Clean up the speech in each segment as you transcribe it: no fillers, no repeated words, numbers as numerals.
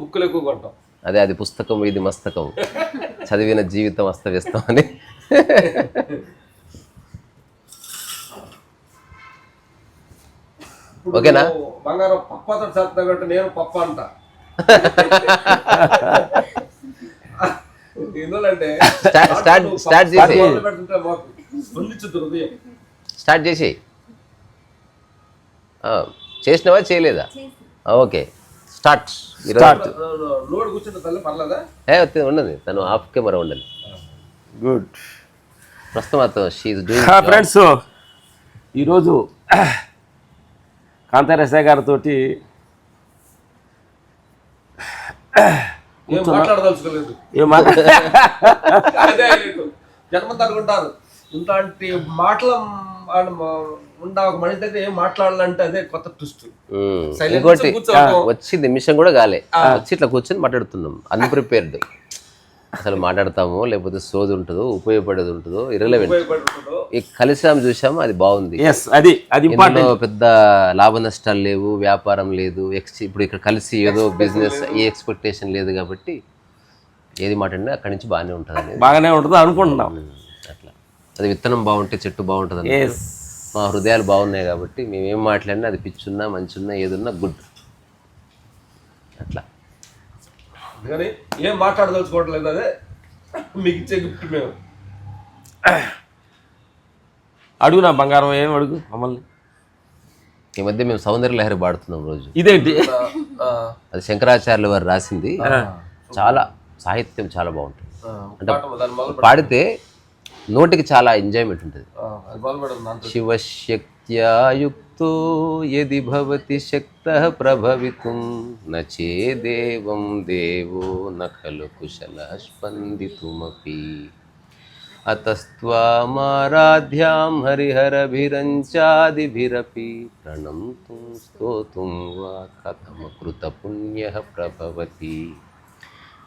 బుక్కులు ఎక్కువ కొంటాం. అదే అది పుస్తకం ఇది మస్తకం, చదివిన జీవితం అస్తవ్యస్తం అని. ఓకేనా? బంగారం పప్పతో చేస్తా కంటే నేను పప్ప అంట. ఎందుకంటే స్టార్ట్ చేసి చేసినవా చేయలేదా? Okay start. లోడ్ కూర్చుంటే తల్లి పర్లేదా? ఉండదు, తను ఆఫ్ కెమెరా ఉండాలి. గుడ్. ప్రస్తుతం ఫ్రెండ్స్, ఈరోజు కాంతారసయ్య గారితో ఏం మాట్లాడదలుచుకోలేదు. జన్మంతా అనుకుంటారు ఇట్లాంటి మాటలు ఉండా ఒక మనిషి దగ్గర ఏం మాట్లాడాలంటే అదే కొత్త ట్విస్ట్. ఇంకోటి వచ్చి నిమిషం కూడా కాలే, వచ్చి ఇట్లా కూర్చొని మాట్లాడుతున్నాం అన్ప్రిపేర్డ్. అసలు మాట్లాడతామో లేకపోతే సోది ఉంటుందో ఉపయోగపడేది ఉంటుందో ఇర్రెలెవెంట్. కలిసాము చూసాము, అది బాగుంది. ఇందులో పెద్ద లాభ నష్టాలు లేవు, వ్యాపారం లేదు. ఇప్పుడు ఇక్కడ కలిసి ఏదో బిజినెస్ ఏ ఎక్స్పెక్టేషన్ లేదు కాబట్టి ఏది మాట్లాడినా అక్కడి నుంచి బాగానే ఉంటుంది అనుకుంటున్నాం. అట్లా అది విత్తనం బాగుంటే చెట్టు బాగుంటుంది. మా హృదయాలు బాగున్నాయి కాబట్టి మేము ఏం మాట్లాడినా అది పిచ్చున్నా మంచున్నా ఏదున్నా గుడ్. అట్లా అందుకని ఏం మాట్లాడదలుచుకోవట్లేదు, అదే మీకు ఇచ్చే గిఫ్ట్. మేము అడుగు నా బంగారం, ఏం అడుగు మమ్మల్ని. ఈ మధ్య మేము సౌందర్య లహరి పాడుతున్నాం రోజు. ఇదేంటి? అది శంకరాచార్యుల వారు రాసింది. చాలా సాహిత్యం చాలా బాగుంటుంది. అంటే పాడితే నోటికి చాలా ఎంజాయ్మెంట్ ఉంటుంది. శివశక్త్యాయుక్తో యది భవతి శక్తః ప్రభవితుం నచేదేవం దేవో నఖలు కుశలః స్పందితుమపి అతస్త్వామారాధ్యాం హరిహరభిరంచాదిభిరపి ప్రణంతుం స్తోతుం వా కథమకృత పుణ్యః ప్రభవతి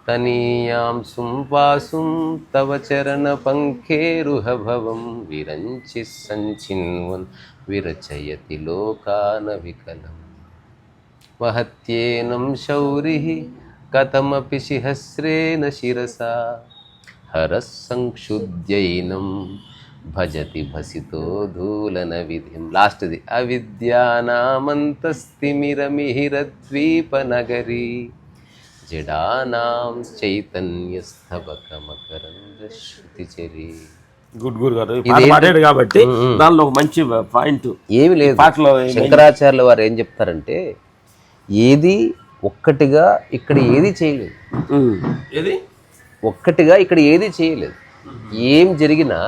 తనీయాం సుంపాసుం తవ చరణ పంఖేరుహభవం విరంచి సంచిన్వన్ విరచయతి లోకాన వికలం మహత్యేనం శౌరిః కథమపి శిహస్రేణ శిరసా హరః సంక్షుద్యైనం భజతి భసితో ధూలన విధిం. లాస్ట్ది అవిద్యానామంతస్తిమిరమిహిరద్వీపనగరీ జడానాం చైతన్యస్తబకమకరందశ్రుతిచరీ. గుడ్ గుడ్ గారు మాట్లాడాడు కాబట్టి దానిలో ఒక మంచి పాయింట్ ఏమి లేదు. పాటలో శంకరాచార్యుల వారు ఏం చెప్తారంటే ఏది ఒక్కటిగా ఇక్కడ ఏది చేయలేదు, ఒక్కటిగా ఇక్కడ ఏది చేయలేదు. ఏం జరిగినా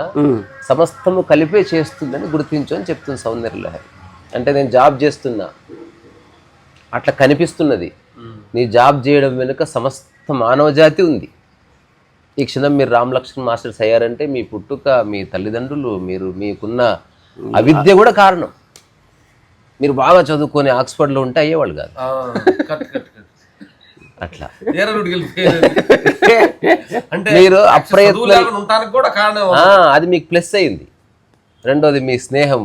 సమస్తము కలిపే చేస్తుందని గుర్తించు అని చెప్తుంది సౌందర్య లహరి. అంటే నేను జాబ్ చేస్తున్నా అట్లా కనిపిస్తున్నది, నీ జాబ్ చేయడం వెనుక సమస్త మానవజాతి ఉంది. ఈ క్షణం మీరు రామ్ లక్ష్మణ్ మాస్టర్స్ అయ్యారంటే మీ పుట్టుక, మీ తల్లిదండ్రులు, మీకున్న అవిద్య కూడా కారణం. మీరు బాగా చదువుకొని ఆక్స్ఫర్డ్లో ఉంటే అయ్యేవాళ్ళు కాదు. అట్లా మీరు అప్రయత్నం, అది మీకు ప్లస్ అయింది. రెండోది మీ స్నేహం,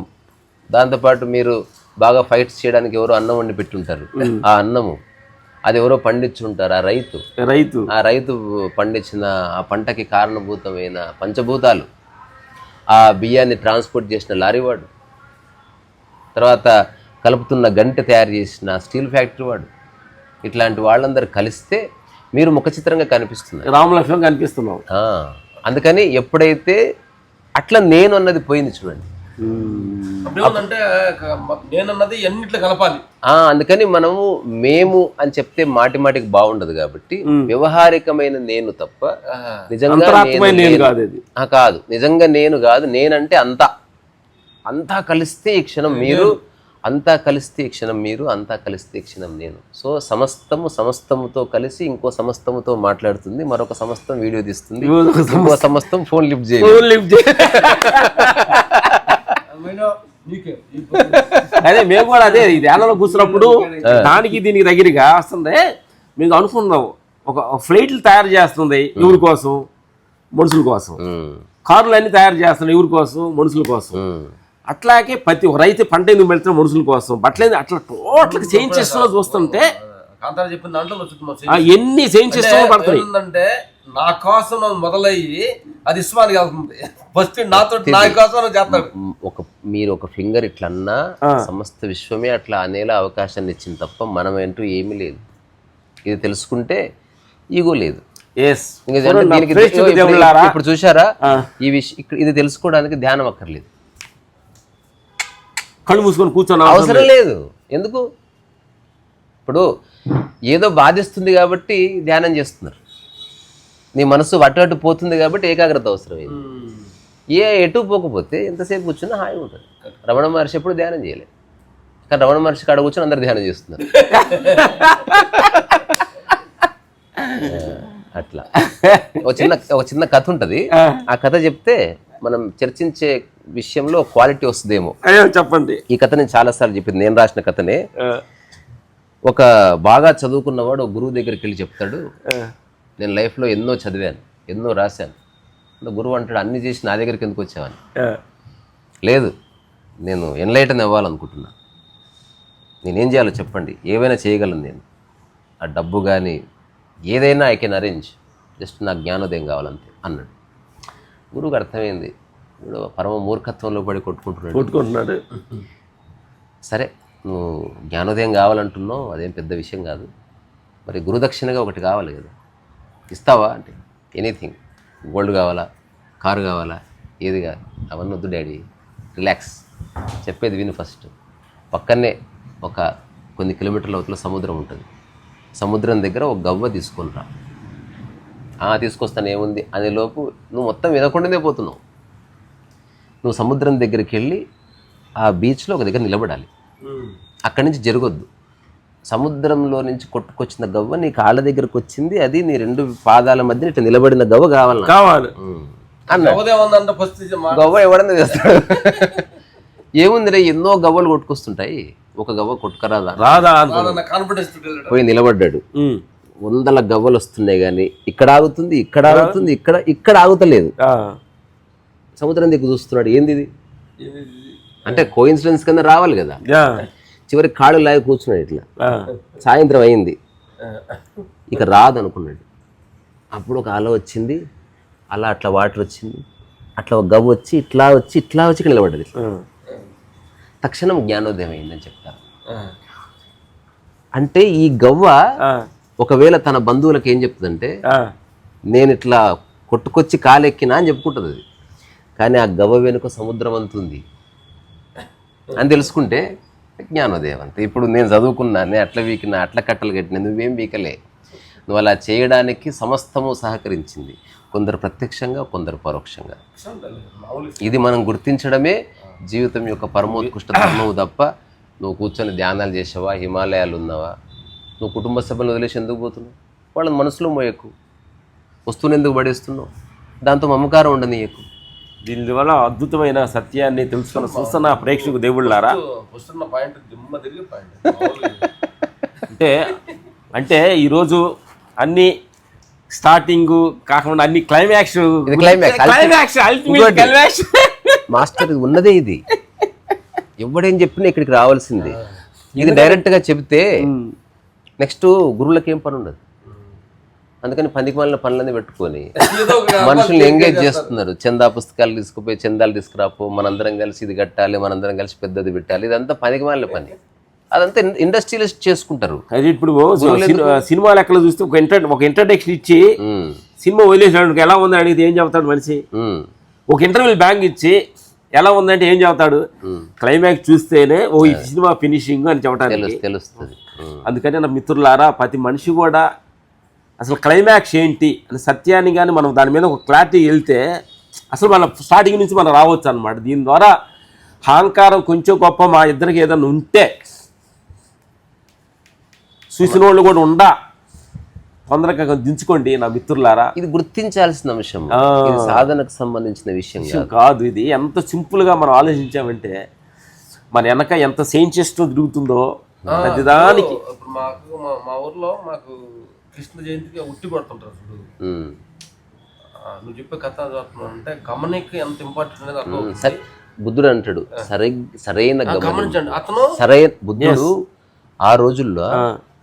దాంతోపాటు మీరు బాగా ఫైట్స్ చేయడానికి ఎవరో అన్నం వండి పెట్టుంటారు. ఆ అన్నము అది ఎవరో పండించుంటారు. ఆ రైతు పండించిన ఆ పంటకి కారణభూతమైన పంచభూతాలు, ఆ బియ్యాన్ని ట్రాన్స్పోర్ట్ చేసిన లారీవాడు, తర్వాత కలుపుతున్న గంటె తయారు చేసిన స్టీల్ ఫ్యాక్టరీ వాడు, ఇట్లాంటి వాళ్ళందరూ కలిస్తే మీరు ముఖచిత్రంగా కనిపిస్తున్నారు, రామలక్ష్మణ్ కనిపిస్తున్నాం. అందుకని ఎప్పుడైతే అట్లా నేను అన్నది పోయింది చూడండి, అందుకని మనము మేము అని చెప్తే మాటి మాటికి బాగుండదు కాబట్టి వ్యవహారికమైన నేను తప్ప నిజంగా కాదు, నిజంగా నేను కాదు. నేనంటే అంతా కలిస్తే ఈ క్షణం మీరు, అంతా కలిస్తే ఈ క్షణం మీరు, అంతా కలిస్తే ఈ క్షణం నేను. సో సమస్తముతో కలిసి ఇంకో సమస్తముతో మాట్లాడుతుంది, మరొక సమస్తం వీడియో తీస్తుంది, ఇంకో సమస్తం ఫోన్ లిఫ్ట్ చేయాలి. అదే మేము కూడా అదే ఈ ధ్యానంలో కూర్చున్నప్పుడు దానికి దీనికి దగ్గరగా వస్తుంది. మేము అనుకున్నాం ఒక ఫ్లైట్లు తయారు చేస్తుంది ఎవరి కోసం, మనుషుల కోసం. కార్లు అన్ని తయారు చేస్తున్నాయి ఎవరి కోసం, మనుషుల కోసం. అట్లాగే ప్రతి ఒక రైతు పంట ఎందుకు వెళ్తున్న మనుషుల కోసం, బట్టలేదు అట్లా టోటల్గా చేంజ్ చేస్తున్నా చూస్తుంటే కాంతారా చెప్పిన దాంట్లో ఎన్ని చేయించేస్తామో పడుతుంది. ఏంటంటే నా కోసం మొదలయ్యి అది ఇస్మానికి వెళ్తుంది. ఫస్ట్ నాతో నా కోసం చేస్తాడు. మీరు ఒక ఫింగర్ ఇట్లా అన్నా సమస్త విశ్వమే అట్లా అనేలా అవకాశాన్ని ఇచ్చింది తప్ప మనం ఏంటూ ఏమీ లేదు. ఇది తెలుసుకుంటే ఈగో లేదు. ఇప్పుడు చూసారా ఈ విషయం, ఇది తెలుసుకోవడానికి ధ్యానం అక్కర్లేదు, కళ్ళు మూసుకొని కూర్చొని అవసరం లేదు. ఎందుకు? ఇప్పుడు ఏదో బాధిస్తుంది కాబట్టి ధ్యానం చేస్తున్నారు, నీ మనసు అటు పోతుంది కాబట్టి ఏకాగ్రత అవసరమైంది. ఎటు పోకపోతే ఎంతసేపు కూర్చున్నా హాయిగా ఉంటుంది. రమణ మహర్షి ఎప్పుడు ధ్యానం చేయలేదు, కానీ రమణ మహర్షి కాడ కూర్చొని అందరు ధ్యానం చేస్తున్నారు. అట్లా ఒక చిన్న కథ ఉంటుంది. ఆ కథ చెప్తే మనం చర్చించే విషయంలో క్వాలిటీ వస్తుందేమో. చెప్పండి. ఈ కథ నేను చాలాసార్లు చెప్పింది, నేను రాసిన కథనే. ఒక బాగా చదువుకున్నవాడు ఒక గురువు దగ్గరికి వెళ్ళి చెప్తాడు, నేను లైఫ్లో ఎన్నో చదివాను, ఎన్నో రాశాను. గురువు అంటాడు, అన్ని చేసి నా దగ్గరికి ఎందుకు వచ్చావని. లేదు, నేను ఎన్లైటన్ అవ్వాలనుకుంటున్నా, నేనేం చేయాలో చెప్పండి, ఏవైనా చేయగలను నేను, ఆ డబ్బు కానీ ఏదైనా ఐ కెన్ అరేంజ్, జస్ట్ నాకు జ్ఞానోదయం కావాలంతే అన్నాడు. గురువుకి అర్థమైంది, ఇప్పుడు పరమ మూర్ఖత్వంలో పడి కొట్టుకుంటున్నాడు. సరే, నువ్వు జ్ఞానోదయం కావాలంటున్నావు, అదేం పెద్ద విషయం కాదు, మరి గురుదక్షిణగా ఒకటి కావాలి కదా, ఇస్తావా అంటే, ఎనీథింగ్, గోల్డ్ కావాలా, కారు కావాలా, ఏది కాదు, అవన్నీ వద్దు డాడీ, రిలాక్స్, చెప్పేది విను. ఫస్ట్ పక్కనే ఒక కొన్ని కిలోమీటర్ల అవతల సముద్రం ఉంటుంది, సముద్రం దగ్గర ఒక గవ్వ తీసుకొని రా. తీసుకొస్తాను ఏముంది అనేలోపు నువ్వు మొత్తం వినకుండానే పోతున్నావు. నువ్వు సముద్రం దగ్గరికి వెళ్ళి ఆ బీచ్లో ఒక దగ్గర నిలబడాలి, అక్కడి నుంచి జరగొద్దు. సముద్రంలో నుంచి కొట్టుకొచ్చిన గవ్వ నీ కాళ్ళ దగ్గరకు వచ్చింది, అది నీ రెండు పాదాల మధ్య ఇట్లా నిలబడిన గవ్వ కావాలి అన్న. గవ్వ ఎవడన్నా చేస్తాడు. ఏముంది రే, ఎన్నో గవ్వలు కొట్టుకొస్తుంటాయి, ఒక గవ్వ కొట్టుకరాదా పోయి నిలబడ్డాడు. 100 గవ్వలు వస్తున్నాయి కానీ ఇక్కడ ఆగుతుంది, ఇక్కడ ఆగుతుంది, ఇక్కడ ఆగుతలేదు. సముద్రం దగ్గర చూస్తున్నాడు, ఏంది ఇది అంటే కోఇన్సిడెన్స్ కింద రావాలి కదా. చివరికి కాళ్ళు లాగి కూర్చున్నాడు ఇట్లా. సాయంత్రం అయింది, ఇక రాదు అనుకున్నాడు. అప్పుడు ఒక అల వచ్చింది, అలా అట్లా వాటర్ వచ్చింది, అట్లా ఒక గవ్వ వచ్చి ఇట్లా వచ్చి నిలబడ్డది. తక్షణం జ్ఞానోదయం అయిందని చెప్తారు. అంటే ఈ గవ్వ ఒకవేళ తన బంధువులకు ఏం చెప్తుందంటే, నేను ఇట్లా కొట్టుకొచ్చి కాలెక్కినా అని చెప్పుకుంటుంది అది, కానీ ఆ గవ్వ వెనుక సముద్రం అంతుంది అని తెలుసుకుంటే జ్ఞానోదయం అంతే. ఇప్పుడు నేను చదువుకున్నా, నేను అట్లా వీకినా, అట్లా కట్టలు కట్టినా, నువ్వేం వీకలే, నువ్వు అలా చేయడానికి సమస్తము సహకరించింది, కొందరు ప్రత్యక్షంగా, కొందరు పరోక్షంగా. ఇది మనం గుర్తించడమే జీవితం యొక్క పరమోత్కృష్ట ధర్మము తప్ప నువ్వు కూర్చొని ధ్యానాలు చేసావా, హిమాలయాలు ఉన్నావా, నువ్వు కుటుంబ సభ్యులను వదిలేసి ఎందుకు పోతున్నావు, వాళ్ళని మనసులో మోయకు, వస్తువుని ఎందుకు పడేస్తున్నావు, దాంతో మమకారం ఉండనీయకు. దీనివల్ల అద్భుతమైన సత్యాన్ని తెలుసుకున్న చూస్తున్న ప్రేక్షకు దేవుళ్ళారా. అంటే ఈరోజు అన్ని స్టార్టింగ్ కాకుండా అన్ని క్లైమాక్స్ మాస్టర్ ఇది ఉన్నదే, ఇది ఎవడేం చెప్పినా ఇక్కడికి రావాల్సిందే. ఇది డైరెక్ట్గా చెబితే నెక్స్ట్ గురువులకి ఏం పని ఉండదు. అందుకని పందికి మాలిన పనులన్నీ పెట్టుకొని మనుషుల్ని ఎంగేజ్ చేస్తున్నారు. చందా పుస్తకాలు తీసుకుపోయి చందాలు తీసుకురాపో, మనందరం కలిసి ఇది కట్టాలి, మనందరం కలిసి పెద్దది పెట్టాలి, ఇదంతా పనికి మాలిన పని. అదంతా ఇండస్ట్రియలిస్ట్ చేసుకుంటారు. అది ఇప్పుడు సినిమా లెక్కలో చూస్తే ఒక ఇంట్రడక్షన్ ఇచ్చి సినిమా వదిలేసాడు, ఎలా ఉందని అడిగితే ఏం చెబుతాడు మనిషి. ఒక ఇంటర్వ్యూ బ్యాంక్ ఇచ్చి ఎలా ఉందంటే ఏం చెబుతాడు, క్లైమాక్స్ చూస్తేనే ఈ సినిమా ఫినిషింగ్ అని చెప్పడానికి తెలుస్తుంది. అందుకని నా మిత్రులారా, ప్రతి మనిషి కూడా అసలు క్లైమాక్స్ ఏంటి అని సత్యాన్ని కానీ మనం దాని మీద ఒక క్లారిటీ వెళ్తే అసలు మన స్టార్టింగ్ నుంచి మనం రావచ్చు అనమాట. దీని ద్వారా అహంకారం కొంచెం గొప్ప మా ఇద్దరికి ఏదైనా ఉంటే చూసిన వాళ్ళు కూడా తొందరగా దించుకోండి నా మిత్రులారా. ఇది గుర్తించాల్సిన విషయం, సాధనకు సంబంధించిన విషయం కాదు. ఇది ఎంత సింపుల్గా మనం ఆలోచించామంటే మన వెనక ఎంత సైంటిస్ట్ తిరుగుతుందో ప్రతిదానికి. మా ఊర్లో మాకు కృష్ణ జయంతికి ఉట్టి పడుతుంటారు. నువ్వు చెప్పే కథ అంటే గమనిక ఎంత ఇంపార్టెంట్ అనేది బుద్ధుడు అంటాడు, సరైన గమనించండి. అతను సరైన బుద్ధుడు ఆ రోజుల్లో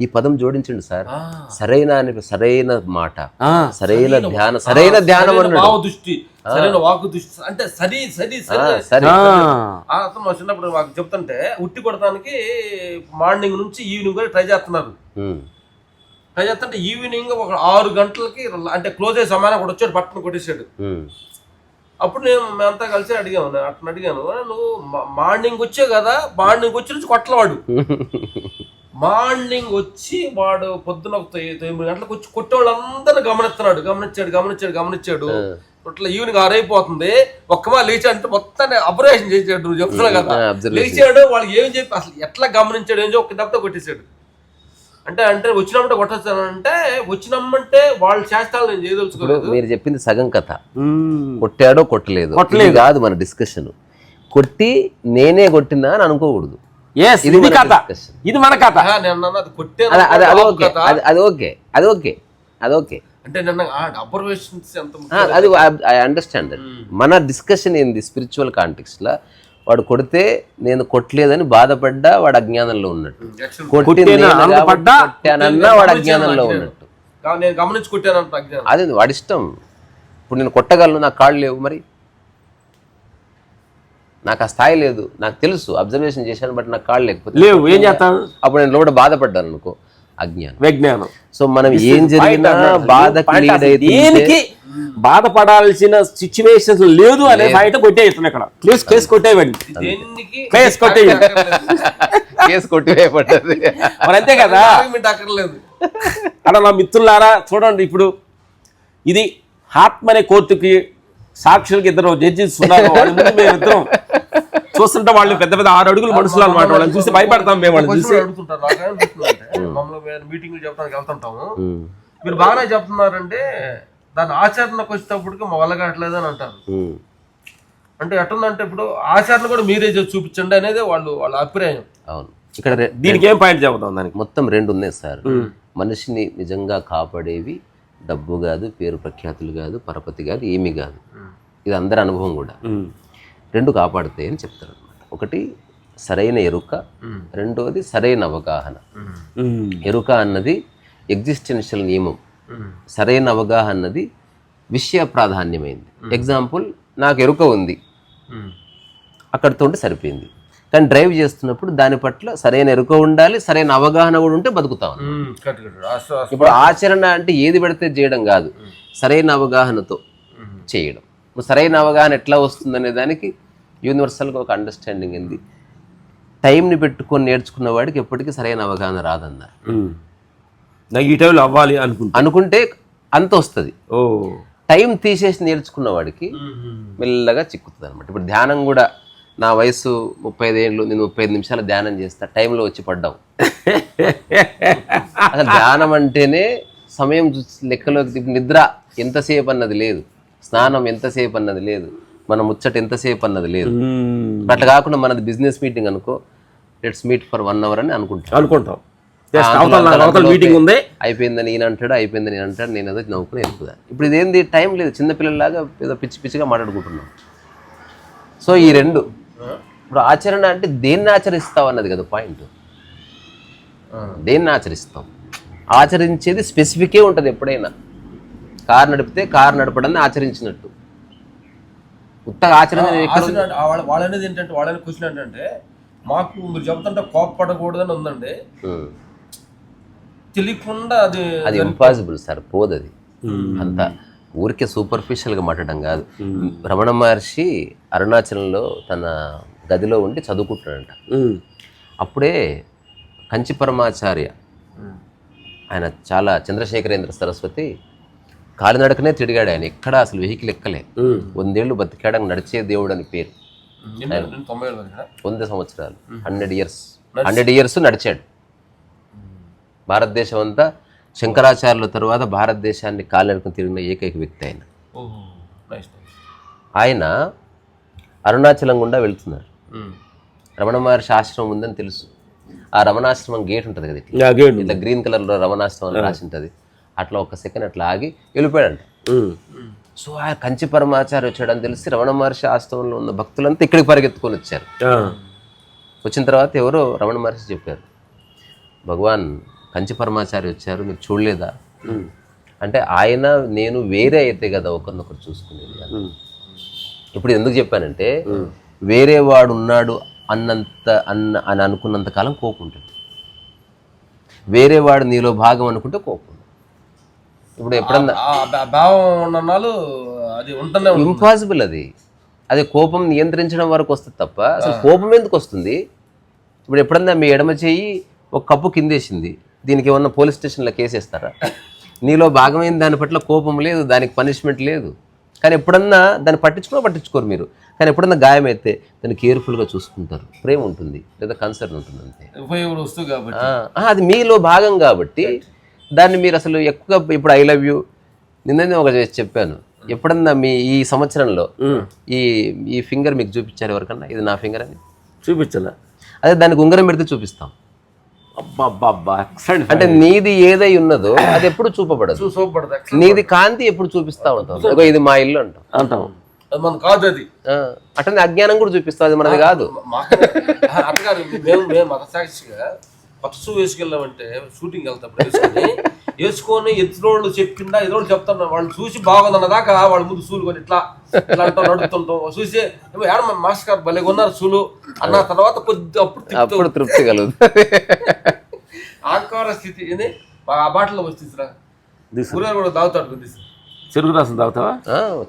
ఈ పదం జోడించండి సార్. సరైన సరైన మాట, సరైన ధ్యానం, సరైన భావ దృష్టి, సరైన వాకు దృష్టి అంటే సరి సరి సరి. అతను మా చిన్నప్పుడు మాకు చెప్తుంటే ఉట్టి కొడటానికి మార్నింగ్ నుంచి ఈవినింగ్ వరకు ట్రై చేస్తున్నారు. ట్రై చేస్తుంటే ఈవినింగ్ ఒక 6 గంటలకి అంటే క్లోజ్ అయ్యే సమయాన్ని ఒకటి వచ్చాడు, పట్టును కొట్టేసాడు. అప్పుడు మేమంతా కలిసి అడిగాను, అట్లా అడిగాను, నువ్వు మార్నింగ్ వచ్చావు కదా, మార్నింగ్ వచ్చి నుంచి కొట్టలేవాడు. మార్నింగ్ వచ్చి వాడు పొద్దున 9 గంటలకు వచ్చి కొట్టేవాళ్ళందరూ గమనించాడు. ఇట్లా ఈవినింగ్ 6 అయిపోతుంది, ఒక్కమా లేచాడు అంటే మొత్తాన్ని అబ్జర్వేషన్ చేసాడు. నువ్వు చెప్తున్నావు కదా, లేచాడు, వాళ్ళు ఏం చెప్పి అసలు ఎట్లా గమనించాడు, ఏం చెప్పి ఒక్క దెబ్బతో కొట్టేశాడు. అంటే వచ్చినప్పుడు కొట్టేస్తానంటే వచ్చినమ్మంటే వాళ్ళు చేస్తాను, నేను చేయదలుచుకోలేదు. మీరు చెప్పింది సగం కథ. కొట్టాడో కొట్టలేదు కాదు మన డిస్కషన్. కొట్టి నేనే కొట్టినా అని అనుకోకూడదు. ఇది మన కథ. అది ఓకే అంటే అబ్జర్వేషన్స్ అది ఐ అండర్స్టాండ్. మన డిస్కషన్ ఏంది, స్పిరిచువల్ కాంటెక్స్ట్ లో వాడు కొడితే నేను కొట్టలేదని బాధపడ్డా వాడు అజ్ఞానంలో ఉన్నట్టు, కొట్టానన్నా వాడు అజ్ఞానంలో ఉన్నట్టు. అదే వాడి ఇష్టం. ఇప్పుడు నేను కొట్టగలను, నాకు కాళ్ళు లేవు, మరి నాకు ఆ స్థాయి లేదు, నాకు తెలుసు, అబ్జర్వేషన్ చేశాను, బట్ నాకు కాళ్ళు లేవు, ఏం చేస్తాను? అప్పుడు నేను లోపల బాధపడ్డాను అనుకో, విజ్ఞానం. సో మనం ఏం జరిగినా దేనికి బాధపడాల్సిన సిచ్యువేషన్స్ లేదు అనే బయట కొట్టేస్తున్నాయి. ఇక్కడ కేసు కొట్టేయండి, కేసు కొట్టేయబడ్డది మరి అంతే కదా. అలా నా మిత్రులారా చూడండి, ఇప్పుడు ఇది ఆత్మనే కోర్టుకి సాక్షులకి 2 జడ్జిస్ ఉన్నారు. మేమిద్దరం చూస్తుంటే వాళ్ళు పెద్ద 6 అడుగులు మనుషులు అన్నమాట. వాళ్ళని చూసి భయపడతాం మేము. వాళ్ళని చూసి మీటింగ్లు చెప్పడానికి వెళ్తుంటాము, మీరు బాగానే చెప్తున్నారంటే దాని ఆచరణకు వచ్చేటప్పటికి మా వల్ల కావట్లేదు అని అంటారు. అంటే ఎట్టుందంటే ఇప్పుడు ఆచరణ కూడా మీరే చూపించండి అనేది వాళ్ళ అభిప్రాయం. అవును, ఇక్కడ దీనికి ఏం పాయింట్ చెబుతాం? దానికి మొత్తం 2 ఉన్నాయి సార్. మనిషిని నిజంగా కాపాడేవి డబ్బు కాదు, పేరు ప్రఖ్యాతులు కాదు, పరపతి కాదు, ఏమీ కాదు. ఇది అందరి అనుభవం కూడా. 2 కాపాడుతాయి అని చెప్తారు అనమాట. ఒకటి సరైన ఎరుక, రెండోది సరైన అవగాహన. ఎరుక అన్నది ఎగ్జిస్టెన్షియల్ నియమం, సరైన అవగాహన అన్నది విషయ ప్రాధాన్యమైంది. ఎగ్జాంపుల్, నాకు ఎరుక ఉంది, అక్కడితో సరిపోయింది. కానీ డ్రైవ్ చేస్తున్నప్పుడు దాని పట్ల సరైన ఎరుక ఉండాలి, సరైన అవగాహన కూడా ఉంటే బతుకుతాం. ఇప్పుడు ఆచరణ అంటే ఏది పెడితే చేయడం కాదు, సరైన అవగాహనతో చేయడం. సరైన అవగాహన ఎట్లా వస్తుందనే దానికి యూనివర్సల్గా ఒక అండర్స్టాండింగ్ ఉంది. టైంని పెట్టుకొని నేర్చుకున్న వాడికి ఎప్పటికీ సరైన అవగాహన రాదన్నారు. నాకు ఈ టైంలో అవ్వాలి అనుకుంటే అంత వస్తుంది. టైం తీసేసి నేర్చుకున్న వాడికి మెల్లగా చిక్కుతుంది అనమాట. ఇప్పుడు ధ్యానం కూడా, నా వయసు 35 ఏళ్ళు, నేను 35 నిమిషాలు ధ్యానం చేస్తా, టైంలో వచ్చి పడ్డాం. అసలు ధ్యానం అంటేనే సమయం లెక్కలోకి, నిద్ర ఎంతసేపు అన్నది లేదు, స్నానం ఎంతసేపు అన్నది లేదు, మన ముచ్చట ఎంతసేపు అన్నది లేదు. అట్లా కాకుండా మనది బిజినెస్ మీటింగ్ అనుకో, లెట్స్ మీట్ ఫర్ 1 hour అని అనుకుంటాం. మీటింగ్ ఉంది, అయిపోయిందని ఈయన అంటాడు, అయిపోయిందని నేను అంటాడు, నేను ఏదో నవ్వుకుని వెళ్ళిపోదా. ఇప్పుడు ఇదేంది, టైం లేదు, చిన్నపిల్లలాగా ఏదో పిచ్చి పిచ్చిగా మాట్లాడుకుంటున్నాం. సో ఈ 2 ఇప్పుడు ఆచరణ అంటే దేన్ని ఆచరిస్తావు అన్నది కదా పాయింట్. దేన్ని ఆచరిస్తాం, ఆచరించేది స్పెసిఫికే ఉంటుంది. ఎప్పుడైనా కారు నడిపితే కారు నడపడాన్ని ఆచరించినట్టు, ఉత్తగా ఆచరణ వాళ్ళనేది ఏంటంటే, వాళ్ళని క్వశ్చన్ ఏంటంటే, మాకు మీరు చెప్తుంటే కోపపడకూడదని ఉందండి, తెలియకుండా అది ఇంపాసిబుల్ సార్, పోదు అది. అంత ఊరికే సూపర్ఫిషియల్గా మాట్లాడడం కాదు. రమణ మహర్షి అరుణాచలంలో తన గదిలో ఉండి చదువుకుంటాడంట. అప్పుడే కంచి పరమాచార్య, ఆయన చాలా చంద్రశేఖరేంద్ర సరస్వతి కాలినడకనే తిరిగాడు. ఆయన ఎక్కడ అసలు వెహికల్ ఎక్కలే, 100 ఏళ్ళు బతికాడని, నడిచే దేవుడు అని పేరు. 100 సంవత్సరాలు, 100 ఇయర్స్ నడిచాడు భారతదేశం అంతా. శంకరాచార్యుల తర్వాత భారతదేశాన్ని కాలినడకని తిరిగిన ఏకైక వ్యక్తి ఆయన. ఆయన అరుణాచలం గుండా వెళ్తున్నారు. రమణ మహర్షి ఆశ్రమం ఉందని తెలుసు. ఆ రమణాశ్రమం గేట్ ఉంటుంది కదా, ఇట్లా గ్రీన్ కలర్లో రమణాశ్రమం అని రాసి ఉంటుంది. అట్లా 1 సెకండ్ అట్లా ఆగి వెళ్ళిపోయాడంట. సో ఆ కంచి పరమాచార్య వచ్చాడని తెలిసి రమణ మహర్షి ఆశ్రమంలో ఉన్న భక్తులంతా ఇక్కడికి పరిగెత్తుకొని వచ్చారు. వచ్చిన తర్వాత ఎవరో రమణ మహర్షి చెప్పారు, భగవాన్ కంచి పరమాచారి వచ్చారు, మీరు చూడలేదా అంటే ఆయన నేను వేరే అయితే కదా ఒకరినొకరు చూసుకునేది అని. ఇప్పుడు ఎందుకు చెప్పానంటే వేరే వాడు ఉన్నాడు అని అనుకున్నంత కాలం కోపం ఉంటుంది, వేరే వాడు నీలో భాగం అనుకుంటే కోపం. ఇప్పుడు ఎప్పుడన్నా భావం ఉన్నాళ్ళు అది ఉంటూనే ఇంపాసిబుల్, అది కోపం నియంత్రించడం వరకు వస్తుంది తప్ప అసలు కోపం ఎందుకు వస్తుంది? ఇప్పుడు ఎప్పుడన్నా మీ ఎడమ చేయి ఒక కప్పు కిందేసింది, దీనికి ఏమన్నా పోలీస్ స్టేషన్లో కేసేస్తారా? నీలో భాగమైన దాని పట్ల కోపం లేదు, దానికి పనిష్మెంట్ లేదు, కానీ ఎప్పుడన్నా దాన్ని పట్టించుకోరు మీరు. కానీ ఎప్పుడన్నా గాయం అయితే దాన్ని కేర్ఫుల్గా చూసుకుంటారు, ప్రేమ ఉంటుంది లేదా కన్సర్న్ ఉంటుంది అంతే. అది మీలో భాగం కాబట్టి దాన్ని మీరు అసలు ఎక్కువగా ఇప్పుడు ఐ లవ్ యూ నిన్ననే ఒక చెప్పాను. ఎప్పుడన్నా మీ ఈ సంవత్సరంలో ఈ ఫింగర్ మీకు చూపించారు ఎవరికన్నా ఇది నా ఫింగర్ అని చూపించాలా? అదే దానికి ఉంగరం పెడితే చూపిస్తాం. అంటే నీది ఏదై ఉన్నదో అది ఎప్పుడు చూపబడదు, నీది కాంతి ఎప్పుడు చూపిస్తా ఉంటాం. ఇది మా ఇల్లు అంటాం, కాదు అది అట్లనే అజ్ఞానం కూడా చూపిస్తాం, అది మనది కాదు. మేము మతసాక్షిగా కొత్త షూ వేసుకెళ్ళామంటే షూటింగ్ వెళ్తాప్పుడు వేసుకొని ఎత్తులోళ్ళు చెప్పిందా ఎదురు చెప్తాను, వాళ్ళు చూసి బాగుందన్న దాకా వాళ్ళ ముందు షూలు కొని ఇట్లా ఇట్లా అంటాం నడుపుతుంటాం. చూసి ఏడ మాస్టర్ గారు భలే కొన్నారు షూలు అన్న తర్వాత కొద్ది అప్పుడు తృప్తి కలుగుతుంది. ఆకార స్థితి ఏంది ఆ బాటలో వస్తుందిరా కూరగాయలు కూడా తాగుతాడు, చెరుకు రసం తాగుతావా?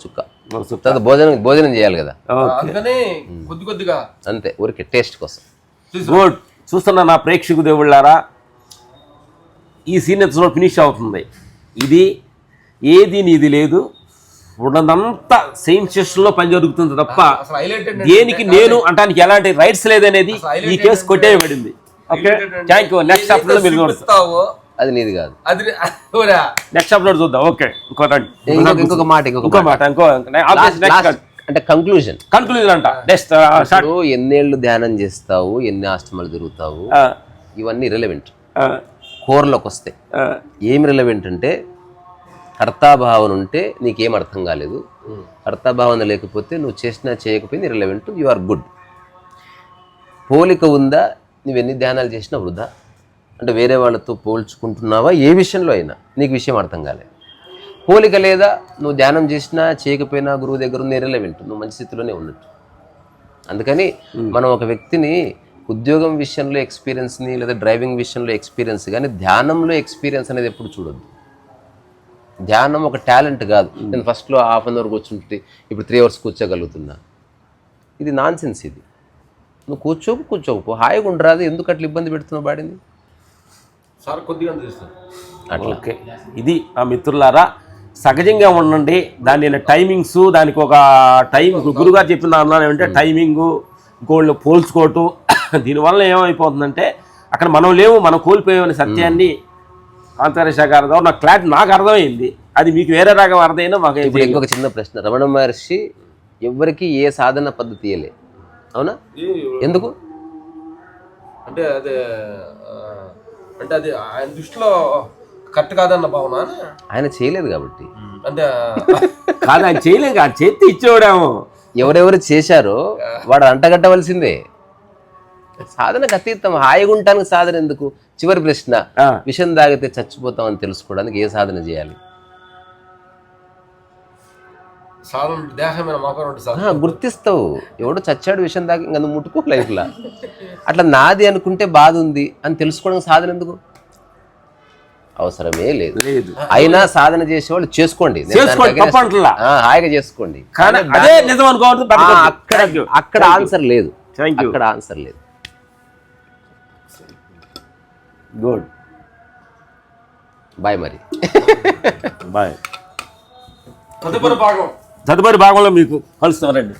చుక్క భోజనం చేయాలి కదా, అందుకని కొద్దిగా అంతే ఊరికే టేస్ట్ కోసం. గుడ్. చూస్తున్నా నా ప్రేక్షకు దేవుళ్ళారా, ఈ సీన్ ఎపిసోడ్ ఫినిష్ అవుతుంది. ఇది లేదు, ఉన్నదంతా సేమ్ సెషన్లో పని జరుగుతుంది తప్ప దేనికి నేను అంటానికి ఎలాంటి రైట్స్ లేదనేది ఈ కేసు కొట్టేయబడింది. Okay, thank you. Next upload మీరు చూస్తావు, అది నీది కాదు, నెక్స్ట్ అప్లోడ్ చూద్దాం. ఓకే, ఇంకొక మాట అంటే కంక్లూజన్ అంట. ఎన్నేళ్ళు ధ్యానం చేస్తావు, ఎన్ని ఆశ్రమాలు తిరుగుతావు, ఇవన్నీ రిలవెంట్. కోర్లోకి వస్తే ఏమి రిలవెంట్ అంటే కర్తాభావన ఉంటే నీకేం అర్థం కాలేదు, కర్తాభావన లేకపోతే నువ్వు చేసినా చేయకపోయినా రిలవెంట్, యు ఆర్ గుడ్. పోలిక ఉందా, నువ్వెన్ని ధ్యానాలు చేసినా వృధా. అంటే వేరే వాళ్ళతో పోల్చుకుంటున్నావా ఏ విషయంలో అయినా, నీకు విషయం అర్థం కాలేదు. పోలిక లేదా, నువ్వు ధ్యానం చేసినా చేయకపోయినా గురువు దగ్గర ఉన్న రిలవెంట్, నువ్వు మంచి స్థితిలోనే ఉన్నట్టు. అందుకని మనం ఒక వ్యక్తిని ఉద్యోగం విషయంలో ఎక్స్పీరియన్స్ని లేదా డ్రైవింగ్ విషయంలో ఎక్స్పీరియన్స్ కానీ ధ్యానంలో ఎక్స్పీరియన్స్ అనేది ఎప్పుడు చూడొద్దు. ధ్యానం ఒక టాలెంట్ కాదు. నేను ఫస్ట్లో హాఫ్ అన్ అవర్ కూర్చుంటే ఇప్పుడు 3 hours కూర్చోగలుగుతున్నా, ఇది నాన్ సెన్స్. ఇది నువ్వు కూర్చోకపో హాయిగా ఉండరాదు, ఎందుకు అట్లా ఇబ్బంది పెడుతున్నావు బాడీని? అట్లా. ఓకే, ఇది ఆ మిత్రులారా, సహజంగా ఉండండి. దాని టైమింగ్స్, దానికి ఒక టైం గురుగారు చెప్పిన దానిలో ఏమంటే టైమింగు, ఇంకోళ్ళు పోల్చుకోవటం, దీనివల్ల ఏమైపోతుందంటే అక్కడ మనం లేవు, మనం కోల్పోయామనే సత్యాన్ని కాంతారేష గారు నాకు అర్థమైంది. అది మీకు వేరే రకం అర్థమైనా మాకు. ఇప్పుడు ఇంకొక చిన్న ప్రశ్న, రమణ మహర్షి ఎవరికి ఏ సాధన పద్ధతి ఇయ్యలే, అవునా? ఎందుకు అంటే అది ఆయన దృష్టిలో కరెక్ట్ కాదన్న భావన, ఆయన చేయలేదు కాబట్టి. అంటే కాదు, ఆయన చేయలేదు, ఆ చేతి ఇచ్చేవాడేమో. ఎవరెవరు చేశారో వాడు అంటగట్టవలసిందే. సాధనకు అతీతం, హాయిగా ఉండటానికి సాధన ఎందుకు? చివరి ప్రశ్న, విషం తాగితే చచ్చిపోతామని తెలుసుకోవడానికి ఏ సాధన చేయాలి? గుర్తిస్తావు, ఎవడో చచ్చాడు విషం తాగి ఇంకా నువ్వు ముట్టుకో లైఫ్లా. అట్లా నాది అనుకుంటే బాధ ఉంది అని తెలుసుకోవడానికి సాధన ఎందుకు? అవసరమే లేదు. అయినా సాధన చేసేవాళ్ళు చేసుకోండి, హాయిగా చేసుకోండి. అక్కడ ఆన్సర్ లేదు, అక్కడ ఆన్సర్ లేదు. Good, bye. మరి బాయ్. తదుపరి భాగంలో మీకు కలుస్తారండి.